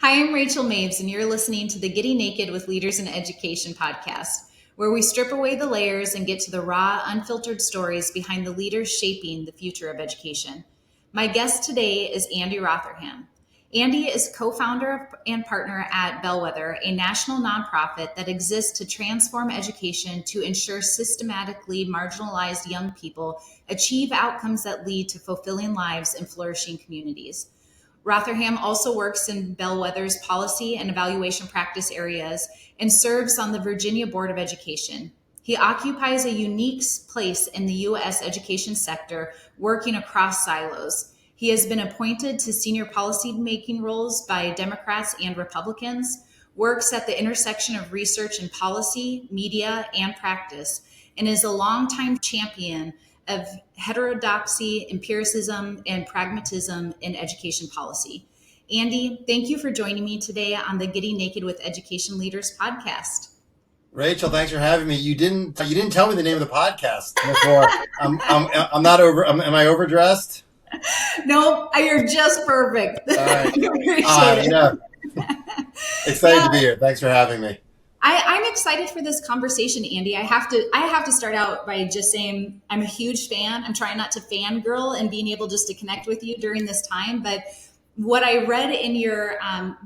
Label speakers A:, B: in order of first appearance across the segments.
A: Hi, I'm Rachael Maves, and you're listening to the Getting Naked with Leaders in Education podcast, where we strip away the layers and get to the raw, unfiltered stories behind the leaders shaping the future of education. My guest today is Andy Rotherham. Andy is co-founder and partner at Bellwether, a national nonprofit that exists to transform education to ensure systematically marginalized young people achieve outcomes that lead to fulfilling lives and flourishing communities. Rotherham also works in Bellwether's policy and evaluation practice areas and serves on the Virginia Board of Education. He occupies a unique place in the U.S. education sector, working across silos. He has been appointed to senior policy-making roles by Democrats and Republicans, works at the intersection of research and policy, media, and practice, and is a longtime champion of heterodoxy, empiricism, and pragmatism in education policy. Andy, thank you for joining me today on the Getting Naked with Education Leaders podcast.
B: Rachel, thanks for having me. You didn't tell me the name of the podcast before. I'm not over. Am I overdressed?
A: No, you're just perfect.
B: All right.
A: Appreciate it.
B: Excited to be here. Thanks for having me.
A: I'm excited for this conversation, Andy. I have to start out by just saying I'm a huge fan. I'm trying not to fangirl and being able just to connect with you during this time. But what I read in your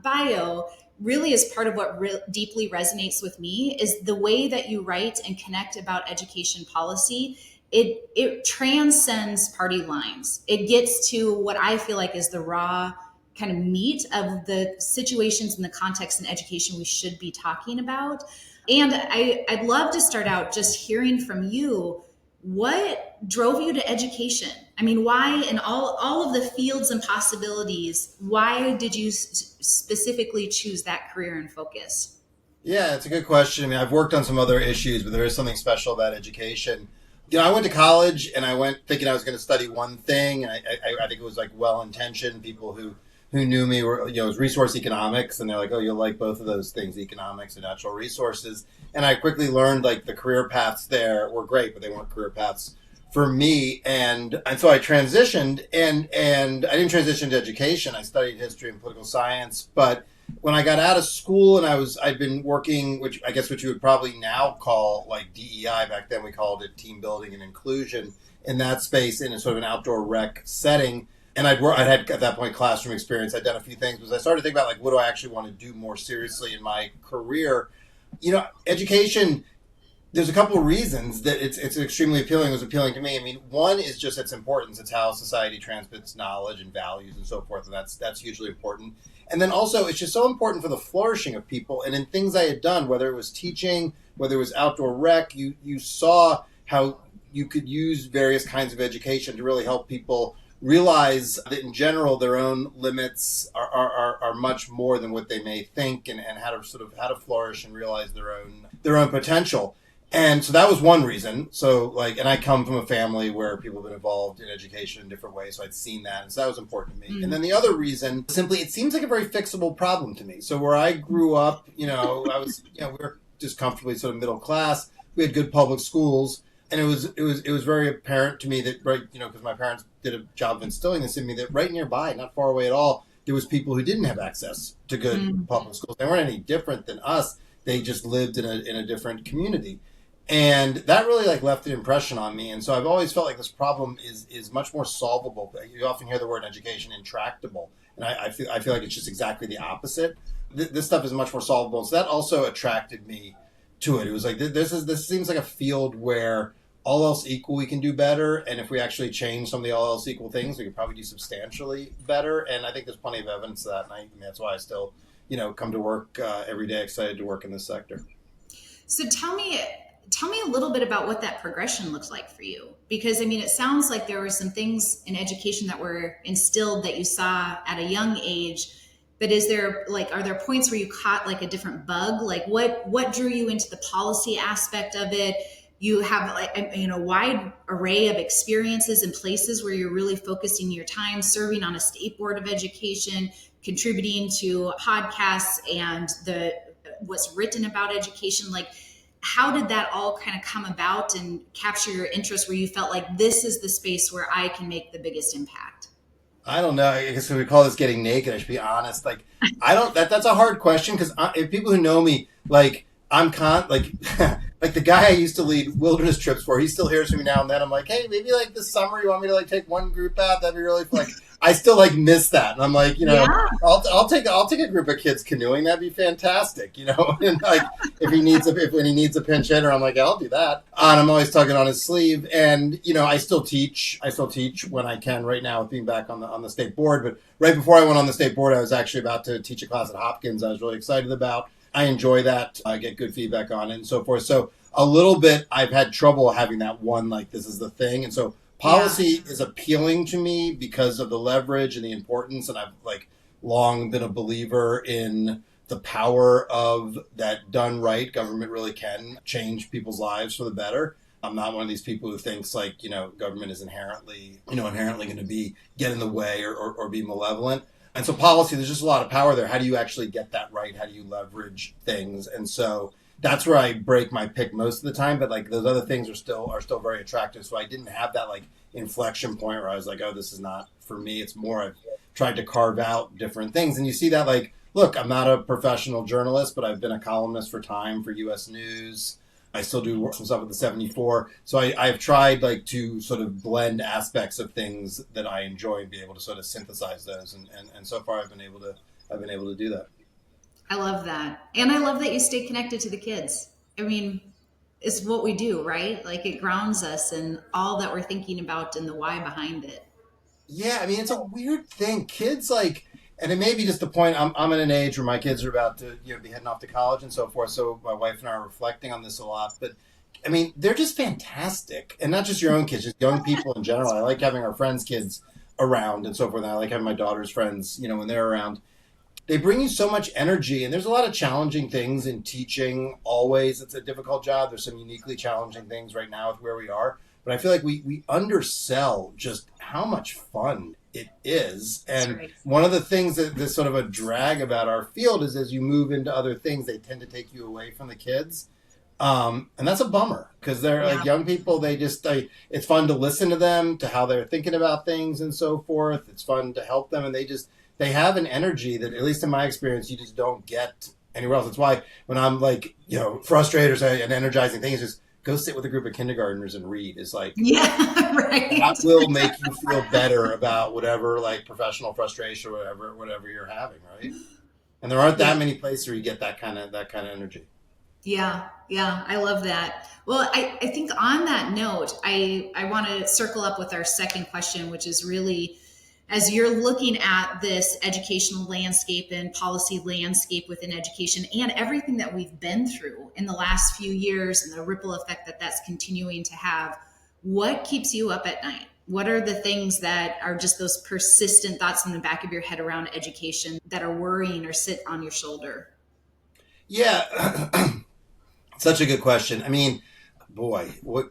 A: bio really is part of what deeply resonates with me is the way that you write and connect about education policy. It transcends party lines. It gets to what I feel like is the raw kind of meat of the situations and the context in education we should be talking about. And I'd love to start out just hearing from you, what drove you to education? I mean, why in all of the fields and possibilities, why did you specifically choose that career and focus?
B: Yeah, it's a good question. I mean, I've worked on some other issues, but there is something special about education. I went to college and I went thinking I was going to study one thing. And I think it was like well-intentioned. People who knew me were, it was resource economics. And they're like, oh, you'll like both of those things, economics and natural resources. And I quickly learned like the career paths there were great, but they weren't career paths for me. And so I transitioned and I didn't transition to education. I studied history and political science. But when I got out of school and I'd been working, which I guess what you would probably now call like DEI, back then we called it team building and inclusion, in that space in a sort of an outdoor rec setting. And I'd had at that point classroom experience. I'd done a few things, but I started to think about like, what do I actually want to do more seriously in my career? Education, there's a couple of reasons that it's extremely appealing. It was appealing to me. I mean, one is just its importance. It's how society transmits knowledge and values and so forth. And that's hugely important. And then also it's just so important for the flourishing of people. And in things I had done, whether it was teaching, whether it was outdoor rec, you saw how you could use various kinds of education to really help people realize that in general their own limits are much more than what they may think, and how to flourish and realize their own potential. And so that was one reason. So and I come from a family where people have been involved in education in different ways, so I'd seen that, and so that was important to me. And then the other reason, simply, it seems like a very fixable problem to me. So where I grew up, I was, we were just comfortably sort of middle class. We had good public schools. And it was very apparent to me that, because my parents did a job of instilling this in me, that right nearby, not far away at all, there was people who didn't have access to good public schools. They weren't any different than us. They just lived in a different community. And that really left an impression on me. And so I've always felt like this problem is much more solvable. You often hear the word education intractable. And I feel like it's just exactly the opposite. This stuff is much more solvable. So that also attracted me to it. It was like, this seems like a field where all else equal, we can do better. And if we actually change some of the all else equal things, we could probably do substantially better. And I think there's plenty of evidence of that. And that's why I still, come to work every day, excited to work in this sector.
A: So tell me a little bit about what that progression looks like for you. Because it sounds like there were some things in education that were instilled that you saw at a young age. But are there points where you caught a different bug? What drew you into the policy aspect of it? You have a wide array of experiences and places where you're really focusing your time, serving on a state board of education, contributing to podcasts and what's written about education. How did that all kind of come about and capture your interest where you felt like this is the space where I can make the biggest impact?
B: I don't know. I guess we call this getting naked. I should be honest. Like, I don't. That's a hard question because if people who know me, like, like, like the guy I used to lead wilderness trips for, he still hears from me now and then. I'm like, hey, maybe like this summer you want me to like take one group out? That'd be really fun. Like, I still like miss that, and I'm like,
A: Yeah.
B: I'll take a group of kids canoeing. That'd be fantastic, And like if he needs when he needs a pinch hitter, I'm like, I'll do that. And I'm always tugging on his sleeve, and I still teach. I still teach when I can. Right now, with being back on the state board, but right before I went on the state board, I was actually about to teach a class at Hopkins. I was really excited about. I enjoy that. I get good feedback on it and so forth. So a little bit, I've had trouble having that one, like this is the thing, and so. Policy is appealing to me because of the leverage and the importance, and I've like long been a believer in the power of that done right. Government really can change people's lives for the better. I'm not one of these people who thinks like, government is inherently going to get in the way or be malevolent. And so policy, there's just a lot of power there. How do you actually get that right? How do you leverage things? And so that's where I break my pick most of the time, but like those other things are still very attractive. So I didn't have that like inflection point where I was like, oh, this is not for me. It's more I've tried to carve out different things. And you see that like, look, I'm not a professional journalist, but I've been a columnist for Time, for US News. I still do some stuff with the 74. So I've tried like to sort of blend aspects of things that I enjoy and be able to sort of synthesize those. And so far I've been able to do that.
A: I love that. And I love that you stay connected to the kids. I mean, it's what we do, right? Like it grounds us in all that we're thinking about and the why behind it.
B: Yeah, I mean, it's a weird thing. Kids like, and it may be just the point, I'm in an age where my kids are about to be heading off to college and so forth. So my wife and I are reflecting on this a lot. But I mean, they're just fantastic. And not just your own kids, just young people in general. I like having our friends' kids around and so forth. And I like having my daughter's friends, when they're around. They bring you so much energy, and there's a lot of challenging things in teaching. Always, it's a difficult job. There's some uniquely challenging things right now with where we are, but I feel like we undersell just how much fun it is. And right. One of the things that's sort of a drag about our field is as you move into other things, they tend to take you away from the kids. And that's a bummer because they're like young people. It's fun to listen to them, to how they're thinking about things and so forth. It's fun to help them, and they have an energy that, at least in my experience, you just don't get anywhere else. That's why when I'm like, frustrated or say an energizing thing is just go sit with a group of kindergartners and read. It's like,
A: right.
B: That will make you feel better about whatever like professional frustration or whatever you're having, right? And there aren't that many places where you get that kind of energy.
A: Yeah, I love that. Well, I think on that note, I want to circle up with our second question, which is really, as you're looking at this educational landscape and policy landscape within education and everything that we've been through in the last few years and the ripple effect that that's continuing to have, what keeps you up at night? What are the things that are just those persistent thoughts in the back of your head around education that are worrying or sit on your shoulder?
B: Yeah, such a good question. I mean,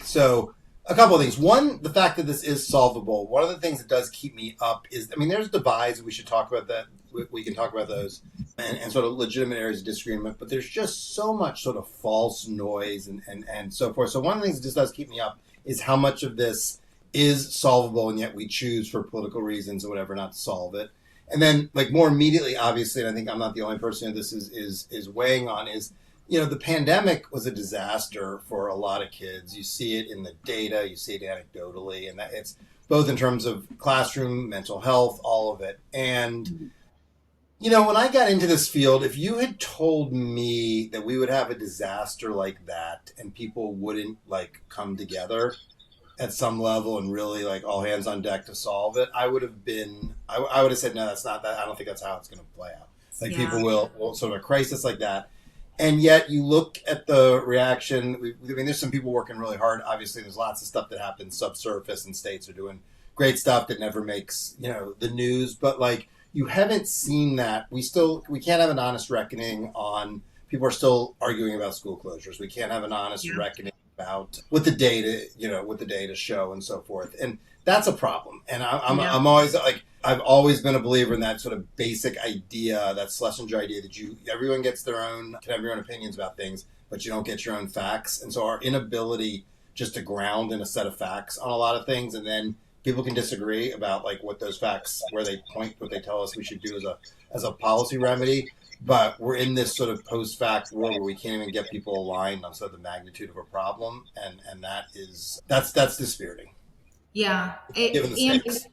B: so a couple of things. One, the fact that this is solvable. One of the things that does keep me up is, there's divides. We should talk about that. We can talk about those and sort of legitimate areas of disagreement, but there's just so much sort of false noise and so forth. So one of the things that just does keep me up is how much of this is solvable, and yet we choose for political reasons or whatever not to solve it. And then like more immediately, obviously, and I think I'm not the only person who this is weighing on is, the pandemic was a disaster for a lot of kids. You see it in the data, you see it anecdotally, and that it's both in terms of classroom, mental health, all of it. And, when I got into this field, if you had told me that we would have a disaster like that and people wouldn't like come together at some level and really like all hands on deck to solve it, I would have said, no, that's not that. I don't think that's how it's going to play out. Like people will sort of a crisis like that. And yet you look at the reaction. There's some people working really hard. Obviously, there's lots of stuff that happens subsurface, and states are doing great stuff that never makes, the news. But like, you haven't seen that. We can't have an honest reckoning on, people are still arguing about school closures. We can't have an honest reckoning about what the data show and so forth. And that's a problem. And I'm always like, I've always been a believer in that sort of basic idea, that Schlesinger idea that everyone can have their own opinions about things, but you don't get your own facts. And so our inability just to ground in a set of facts on a lot of things and then people can disagree about like what those facts, where they point, what they tell us we should do as a policy remedy. But we're in this sort of post-fact world where we can't even get people aligned on sort of the magnitude of a problem, and that's dispiriting.
A: Yeah,
B: Given the stakes.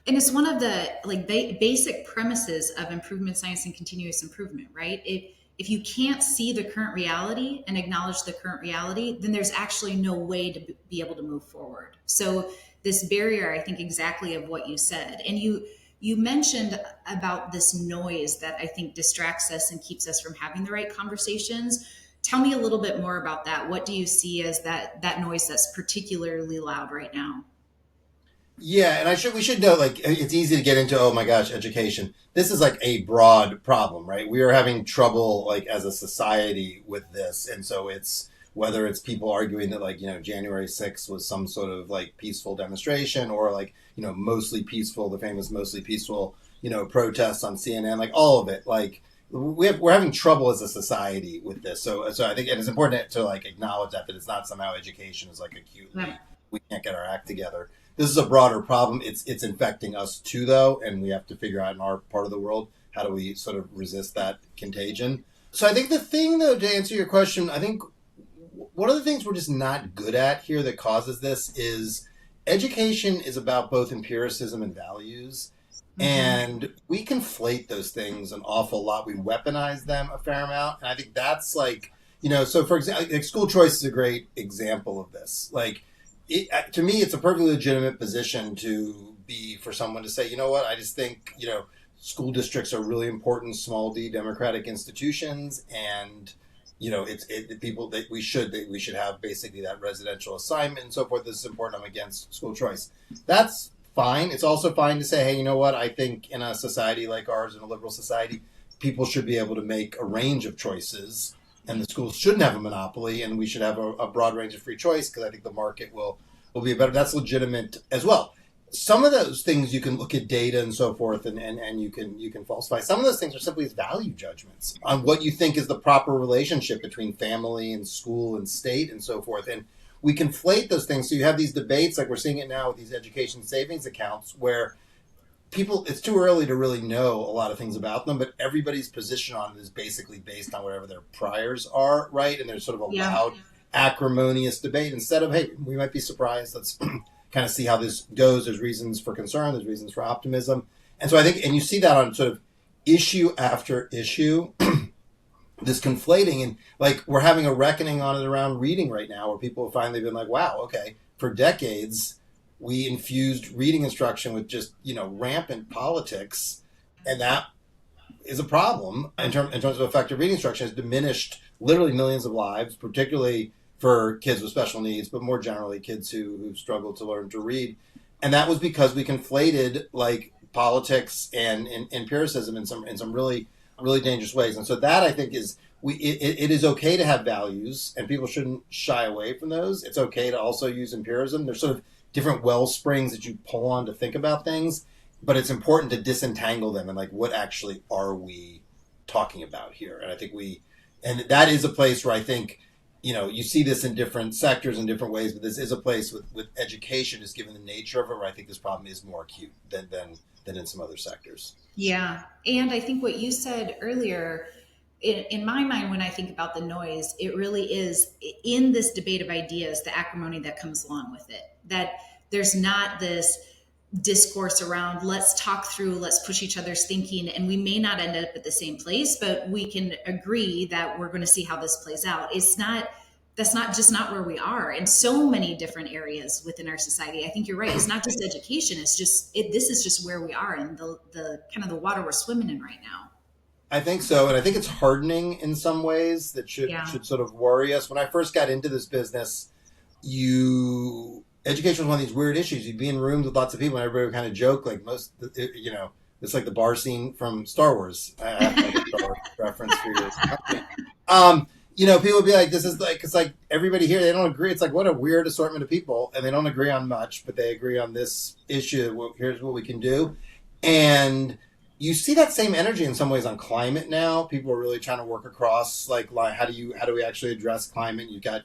A: and it's one of the like basic premises of improvement science and continuous improvement, right? If you can't see the current reality and acknowledge the current reality, then there's actually no way to be able to move forward. So this barrier, I think exactly of what you said, and you mentioned about this noise that I think distracts us and keeps us from having the right conversations. Tell me a little bit more about that. What do you see as that noise that's particularly loud right now?
B: Yeah, and we should know, like, it's easy to get into, oh my gosh, education. This is like a broad problem, right? We are having trouble, like, as a society with this. And so it's, whether it's people arguing that, like, January 6th was some sort of, like, peaceful demonstration, or, like, mostly peaceful, the famous mostly peaceful, protests on CNN, like, all of it. Like, we're having trouble as a society with this. So I think it is important to, like, acknowledge that it's not somehow education is, like, acutely, we can't get our act together. This is a broader problem. It's infecting us too, though, and we have to figure out in our part of the world, how do we sort of resist that contagion? So I think the thing, though, to answer your question, I think one of the things we're just not good at here that causes this is education is about both empiricism and values. Mm-hmm. And we conflate those things an awful lot. We weaponize them a fair amount. And I think that's like, so for example, like school choice is a great example of this. Like, to me, it's a perfectly legitimate position to be for someone to say, you know what, I just think, school districts are really important, small d democratic institutions, and it's people that we should have basically that residential assignment and so forth. This is important. I'm against school choice. That's fine. It's also fine to say, hey, you know what, I think in a society like ours, in a liberal society, people should be able to make a range of choices. And the schools shouldn't have a monopoly, and we should have a broad range of free choice, because I think the market will be better. That's legitimate as well. Some of those things you can look at data and so forth, and you can falsify. Some of those things are simply value judgments on what you think is the proper relationship between family and school and state and so forth. And we conflate those things. So you have these debates, like we're seeing it now with these education savings accounts, where people, it's too early to really know a lot of things about them, but everybody's position on it is basically based on whatever their priors are, right? And there's sort of a loud, acrimonious debate instead of, hey, we might be surprised. Let's kind of see how this goes. There's reasons for concern. There's reasons for optimism. And so I think, and you see that on sort of issue after issue, this conflating, and like we're having a reckoning on it around reading right now, where people have finally been like, wow, okay, for decades, we infused reading instruction with just, rampant politics. And that is a problem in terms of effective reading instruction. Has diminished literally millions of lives, particularly for kids with special needs, but more generally kids who struggle to learn to read. And that was because we conflated like politics and empiricism in some really, really dangerous ways. And so that, I think, is it is okay to have values, and people shouldn't shy away from those. It's okay to also use empiricism. There's sort of different well springs that you pull on to think about things, but it's important to disentangle them and like, what actually are we talking about here? And I think and that is a place where I think, you see this in different sectors in different ways, but this is a place with education, just given the nature of it, where I think this problem is more acute than in some other sectors.
A: Yeah. And I think what you said earlier, in my mind, when I think about the noise, it really is in this debate of ideas, the acrimony that comes along with it, that there's not this discourse around let's talk through, let's push each other's thinking, and we may not end up at the same place, but we can agree that we're going to see how this plays out. That's not where we are in so many different areas within our society. I think you're right. It's not just education. It's just this is just where we are and the kind of the water we're swimming in right now.
B: I think so. And I think it's hardening in some ways that should sort of worry us. When I first got into this business, education was one of these weird issues. You'd be in rooms with lots of people and everybody would kind of joke, like it's like the bar scene from Star Wars. I have like a Star Wars reference for you. People would be like, this is like, it's like everybody here, they don't agree. It's like, what a weird assortment of people. And they don't agree on much, but they agree on this issue. Well, here's what we can do. And you see that same energy in some ways on climate now. People are really trying to work across like how do we actually address climate? You've got,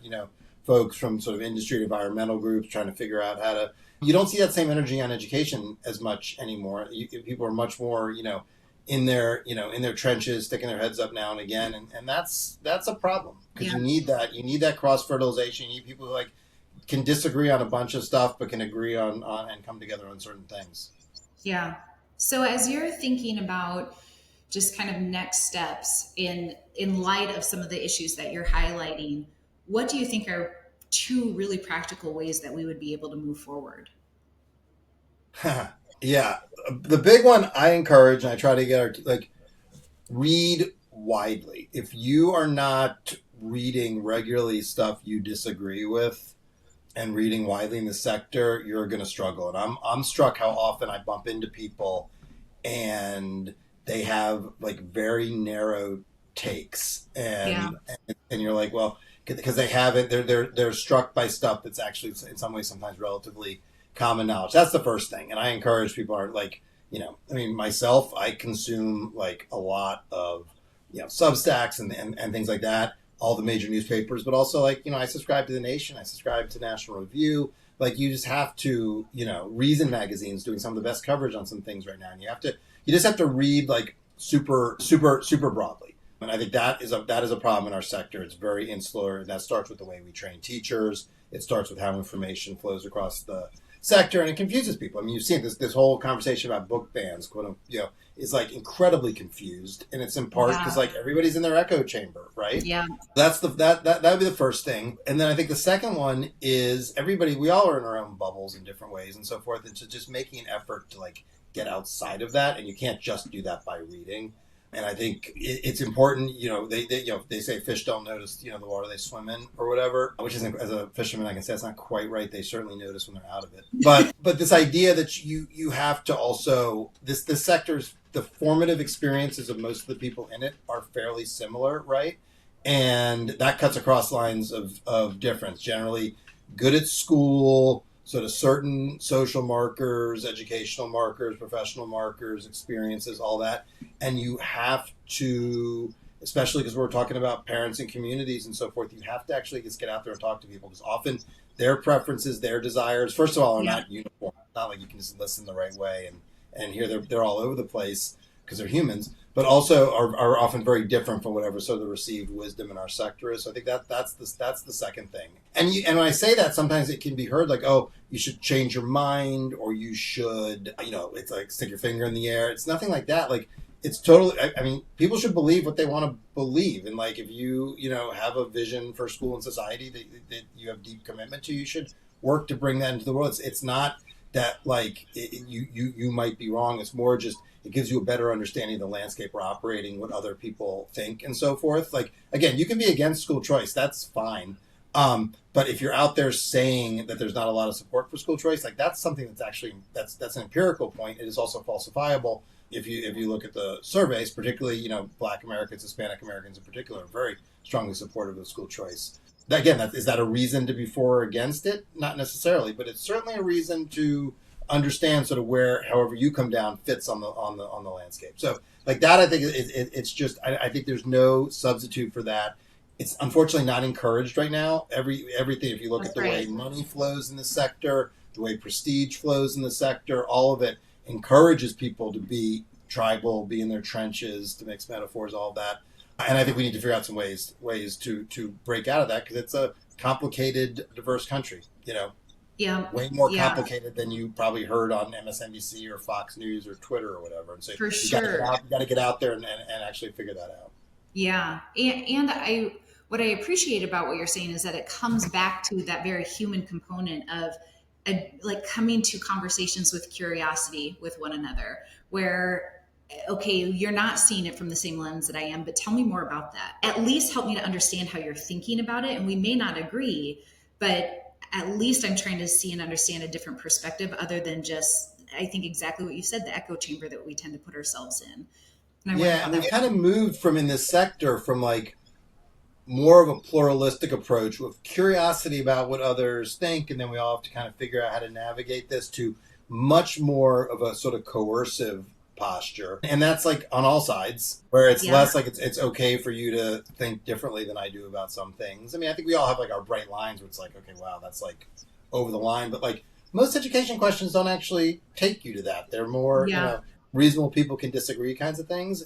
B: folks from sort of industry and environmental groups trying to figure out how to You don't see that same energy on education as much anymore. People are much more, in their trenches, sticking their heads up now and again, and that's a problem, because you need that cross fertilization. You need people who can disagree on a bunch of stuff, but can agree on and come together on certain things.
A: Yeah. So as you're thinking about just kind of next steps in light of some of the issues that you're highlighting, what do you think are two really practical ways that we would be able to move forward?
B: Yeah. The big one I encourage, and I try to get read widely. If you are not reading regularly stuff you disagree with and reading widely in the sector, you're going to struggle. And I'm struck how often I bump into people and they have very narrow takes, and you're like, well, because they haven't, they're struck by stuff that's actually in some ways sometimes relatively common knowledge. That's the first thing. And I encourage people myself, I consume a lot of, Substacks and things like that, all the major newspapers, but also I subscribe to The Nation, I subscribe to National Review. You just have to, Reason Magazine's doing some of the best coverage on some things right now. And you just have to read super broadly. And I think that is a problem in our sector. It's very insular, and that starts with the way we train teachers. It starts with how information flows across the sector, and it confuses people. I mean, you've seen this whole conversation about book bans, is incredibly confused, and it's in part because everybody's in their echo chamber, right?
A: Yeah.
B: That would be the first thing, and then I think the second one is we all are in our own bubbles in different ways and so forth, and so just making an effort to get outside of that, and you can't just do that by reading. And I think it's important, they say fish don't notice, the water they swim in or whatever, which isn't, as a fisherman, I can say that's not quite right. They certainly notice when they're out of it. But this idea that you have to also, this sector's, the formative experiences of most of the people in it are fairly similar, right? And that cuts across lines of difference. Generally good at school, sort of certain social markers, educational markers, professional markers, experiences, all that. And you have to, especially because we're talking about parents and communities and so forth, you have to actually just get out there and talk to people, because often their preferences, their desires, first of all, are not uniform. It's not like you can just listen the right way and hear they're all over the place because they're humans, but also are often very different from whatever sort of the received wisdom in our sector is. So I think that's the second thing. And when I say that, sometimes it can be heard oh, you should change your mind, or you should, it's stick your finger in the air. It's nothing like that. It's totally, I mean, people should believe what they want to believe. And if you, have a vision for school and society that you have deep commitment to, you should work to bring that into the world. It's not that you might be wrong. It's more just, it gives you a better understanding of the landscape we're operating, what other people think and so forth. Again, you can be against school choice. That's fine. But if you're out there saying that there's not a lot of support for school choice, that's something that's actually, that's an empirical point. It is also falsifiable. If you look at the surveys, particularly, Black Americans, Hispanic Americans in particular, are very strongly supportive of school choice. Again, is that a reason to be for or against it? Not necessarily, but it's certainly a reason to understand sort of where, however you come down, fits on the landscape. So that, I think it's just, I think there's no substitute for that. It's unfortunately not encouraged right now. Everything, if you look at the way money flows in the sector, the way prestige flows in the sector, all of it encourages people to be tribal, be in their trenches, to mix metaphors, all of that. And I think we need to figure out some ways to break out of that, because it's a complicated, diverse country,
A: Yeah.
B: Way more complicated than you probably heard on MSNBC or Fox News or Twitter or whatever. And so
A: For
B: you
A: sure.
B: got to get out there and actually figure that out.
A: Yeah. And what I appreciate about what you're saying is that it comes back to that very human component of coming to conversations with curiosity with one another, where, okay, you're not seeing it from the same lens that I am, but tell me more about that. At least help me to understand how you're thinking about it. And we may not agree, but at least I'm trying to see and understand a different perspective, other than just, I think exactly what you said, the echo chamber that we tend to put ourselves in. And
B: we've kind of moved from, in this sector, from more of a pluralistic approach with curiosity about what others think, and then we all have to kind of figure out how to navigate this, to much more of a sort of coercive posture. And that's on all sides, where it's less it's okay for you to think differently than I do about some things. I mean, I think we all have our bright lines where it's okay, wow, that's over the line. But most education questions don't actually take you to that. They're more,
A: Yeah.
B: reasonable people can disagree kinds of things.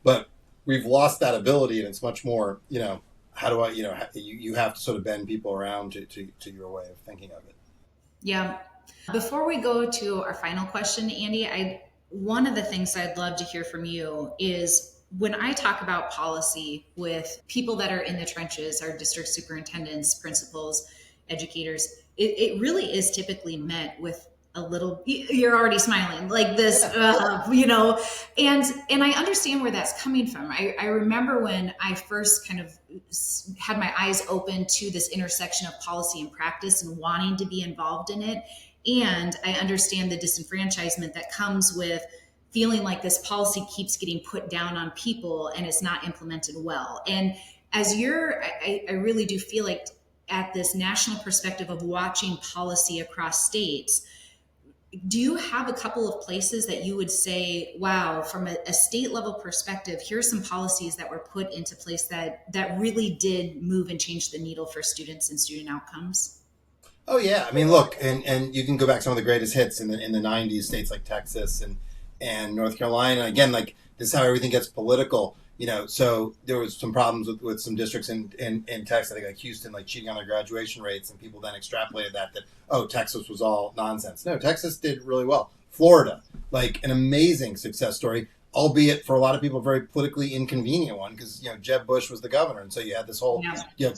B: But we've lost that ability, and it's much more, how do I, you have to sort of bend people around to your way of thinking of it.
A: Yeah. Before we go to our final question, Andy, one of the things I'd love to hear from you is when I talk about policy with people that are in the trenches, our district superintendents, principals, educators, it really is typically met with a little, you're already smiling like this, and I understand where that's coming from. I remember when I first kind of had my eyes open to this intersection of policy and practice and wanting to be involved in it. And I understand the disenfranchisement that comes with feeling like this policy keeps getting put down on people and it's not implemented well. And I really do feel like at this national perspective of watching policy across states, do you have a couple of places that you would say, wow, from a state level perspective, here's some policies that were put into place that really did move and change the needle for students and student outcomes?
B: Oh yeah, I mean, look, and you can go back to some of the greatest hits in the '90s, states like Texas and North Carolina. Again, like this is how everything gets political, So there was some problems with some districts in Texas, I think like Houston, like cheating on their graduation rates, and people then extrapolated that Texas was all nonsense. No, Texas did really well. Florida, like an amazing success story, albeit for a lot of people a very politically inconvenient one, because Jeb Bush was the governor, and so you had this whole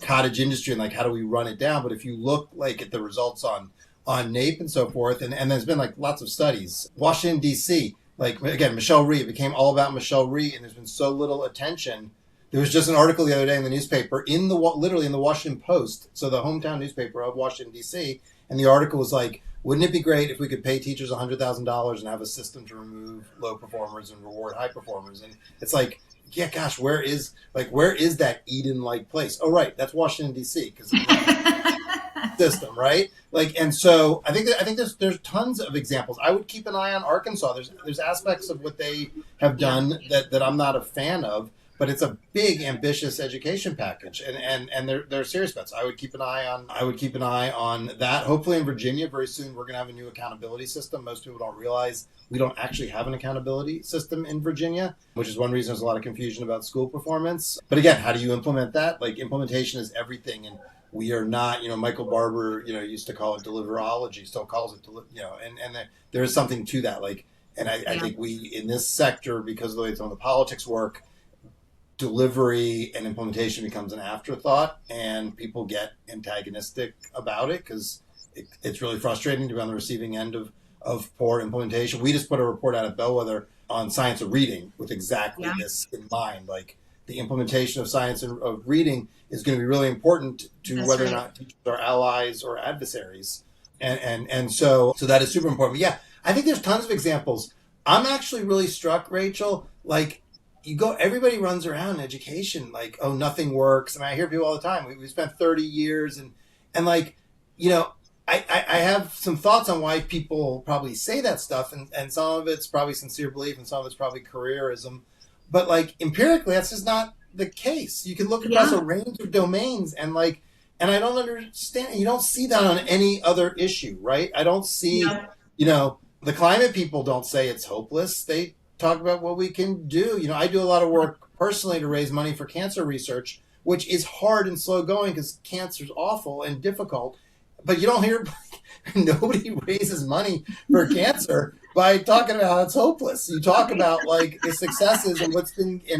B: cottage industry and like how do we run it down. But if you look like at the results on NAEP and so forth, and there's been like lots of studies. Washington D.C., like again, Michelle Rhee, it became all about Michelle Rhee, and there's been so little attention. There was just an article the other day in the newspaper, literally in the Washington Post, so the hometown newspaper of Washington D.C., and the article was like, wouldn't it be great if we could pay teachers $100,000 and have a system to remove low performers and reward high performers? And it's like, yeah, gosh, where is that Eden-like place? Oh, right, that's Washington D.C. because system, right? Like, and so I think there's tons of examples. I would keep an eye on Arkansas. There's aspects of what they have done that I'm not a fan of, but it's a big, ambitious education package, and they're serious bets. I would keep an eye on that. Hopefully, in Virginia, very soon we're going to have a new accountability system. Most people don't realize we don't actually have an accountability system in Virginia, which is one reason there's a lot of confusion about school performance. But again, how do you implement that? Like, implementation is everything, and we are not. Michael Barber, used to call it deliverology, still calls it and there is something to that. Like, and I think we in this sector, because of the way some of the politics work, delivery and implementation becomes an afterthought, and people get antagonistic about it because it's really frustrating to be on the receiving end of poor implementation. We just put a report out at Bellwether on science of reading with exactly this in mind. Like, the implementation of science of reading is going to be really important to whether or not teachers are allies or adversaries. And so that is super important. But yeah, I think there's tons of examples. I'm actually really struck, Rachel, like, everybody runs around in education like, oh, nothing works. I mean, I hear people all the time. We spent 30 years and like, I have some thoughts on why people probably say that stuff. And some of it's probably sincere belief and some of it's probably careerism. But like empirically, that's just not the case. You can look across a range of domains and I don't understand. You don't see that on any other issue, right? I don't see, the climate people don't say it's hopeless. They talk about what we can do. I do a lot of work personally to raise money for cancer research, which is hard and slow going because cancer is awful and difficult. But you don't hear nobody raises money for cancer by talking about how it's hopeless. You talk about like the successes and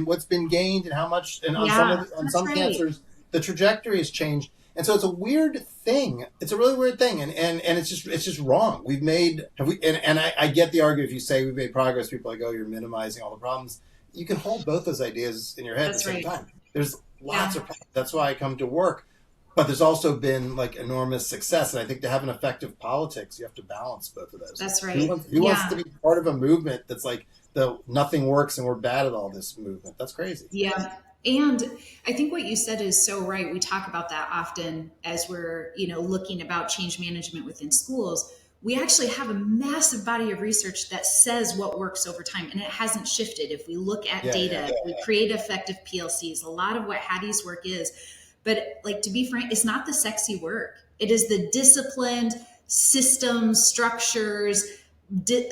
B: what's been gained and how much, and on some cancers the trajectory has changed. And so it's a weird thing. It's a really weird thing, and it's just wrong. I get the argument if you say we've made progress, people are like, oh, you're minimizing all the problems. You can hold both those ideas in your head at the same time. There's lots of problems. That's why I come to work. But there's also been like enormous success, and I think to have an effective politics, you have to balance both of those.
A: That's right.
B: Who wants to be part of a movement that's like the nothing works and we're bad at all this movement? That's crazy.
A: Yeah. And I think what you said is so right. We talk about that often as we're, looking about change management within schools. We actually have a massive body of research that says what works over time, and it hasn't shifted. If we look at data, we create effective PLCs. A lot of what Hattie's work is, but like, to be frank, it's not the sexy work. It is the disciplined, systems, structures,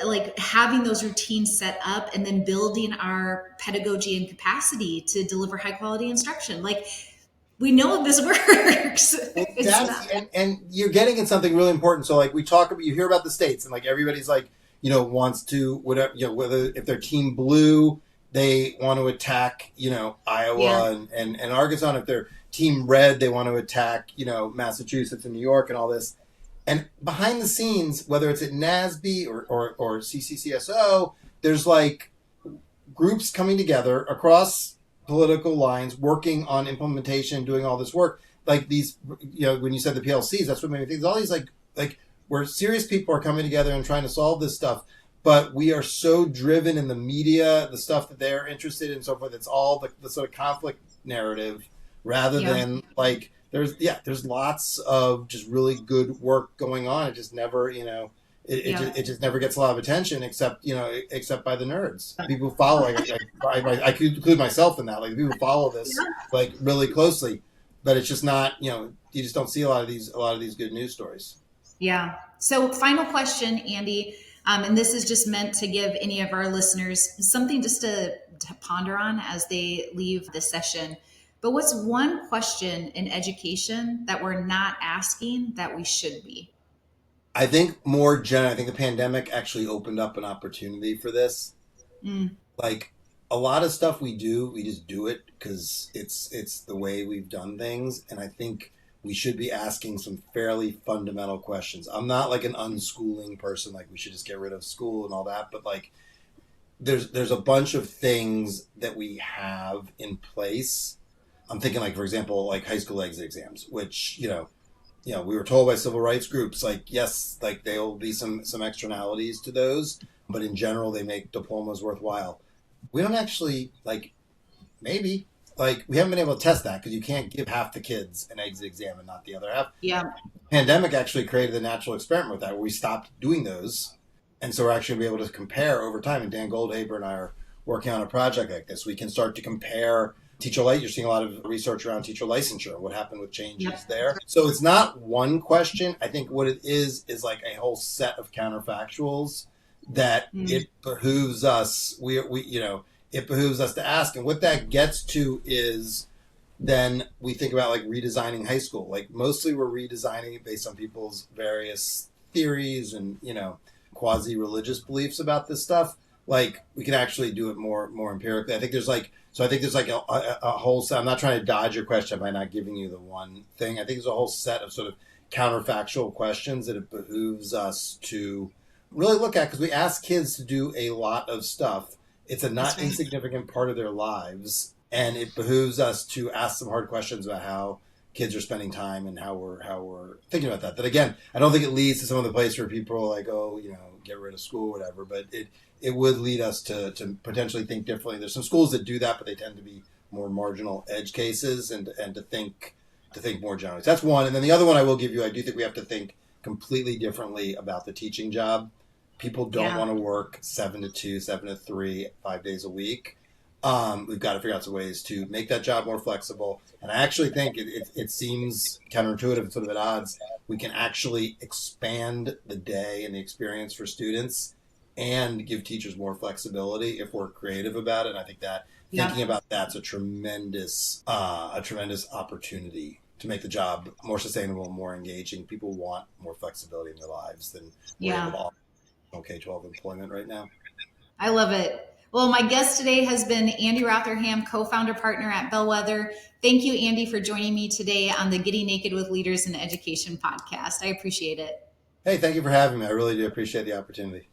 A: like having those routines set up and then building our pedagogy and capacity to deliver high quality instruction. Like, we know this works.
B: Well,
A: It's not.
B: and you're getting at something really important. So like we talk about, you hear about the states and like everybody's like, wants to, whatever, whether if they're team blue, they want to attack, Iowa and Arkansas. And if they're team red, they want to attack, Massachusetts and New York and all this. And behind the scenes, whether it's at NASB or CCCSO, there's like groups coming together across political lines, working on implementation, doing all this work. Like these, when you said the PLCs, that's what made me think. All these like where serious people are coming together and trying to solve this stuff. But we are so driven in the media, the stuff that they're interested in, and so forth. It's all the sort of conflict narrative rather than like, there's lots of just really good work going on. It just never, it just never gets a lot of attention except by the nerds. People who follow, I could include myself in that. Like people follow this like really closely, but it's just not, you just don't see a lot of these good news stories.
A: Yeah. So final question, Andy, and this is just meant to give any of our listeners something just to ponder on as they leave the session. But what's one question in education that we're not asking that we should be?
B: I think more general, I think the pandemic actually opened up an opportunity for this. Like a lot of stuff we just do it because it's the way we've done things. And I think we should be asking some fairly fundamental questions. I'm not like an unschooling person, like we should just get rid of school and all that. But like there's a bunch of things that we have in place. I'm thinking like, for example, like high school exit exams, which, we were told by civil rights groups, like, yes, like there will be some externalities to those, but in general, they make diplomas worthwhile. We don't actually maybe we haven't been able to test that because you can't give half the kids an exit exam and not the other half.
A: Yeah.
B: Pandemic actually created a natural experiment with that where we stopped doing those. And so we're actually going to be able to compare over time. And Dan Goldhaber and I are working on a project like this. We can start to compare you're seeing a lot of research around teacher licensure, what happened with changes there. So it's not one question. I think what it is like a whole set of counterfactuals that it behooves us, it behooves us to ask. And what that gets to is then we think about like redesigning high school. Like mostly we're redesigning it based on people's various theories and, quasi-religious beliefs about this stuff. Like we can actually do it more empirically. I think there's a whole set. I'm not trying to dodge your question by not giving you the one thing. I think there's a whole set of sort of counterfactual questions that it behooves us to really look at because we ask kids to do a lot of stuff. It's a not insignificant part of their lives, and it behooves us to ask some hard questions about how kids are spending time and how we're thinking about that. That again, I don't think it leads to some of the place where people are like, oh, get rid of school, or whatever. But it would lead us to potentially think differently. There's some schools that do that, but they tend to be more marginal edge cases and to think more generally. So that's one. And then the other one I will give you, I do think we have to think completely differently about the teaching job. People don't want to work 7 to 2, 7 to 3, 5 days a week. We've got to figure out some ways to make that job more flexible. And I actually think it seems counterintuitive, sort of at odds. We can actually expand the day and the experience for students and give teachers more flexibility if we're creative about it. And I think that thinking about that's a tremendous opportunity to make the job more sustainable, more engaging. People want more flexibility in their lives than we're able to offer K-12 employment right now.
A: I love it. Well, my guest today has been Andy Rotherham, co-founder partner at Bellwether. Thank you, Andy, for joining me today on the Getting Naked with Leaders in Education podcast. I appreciate it.
B: Hey, thank you for having me. I really do appreciate the opportunity.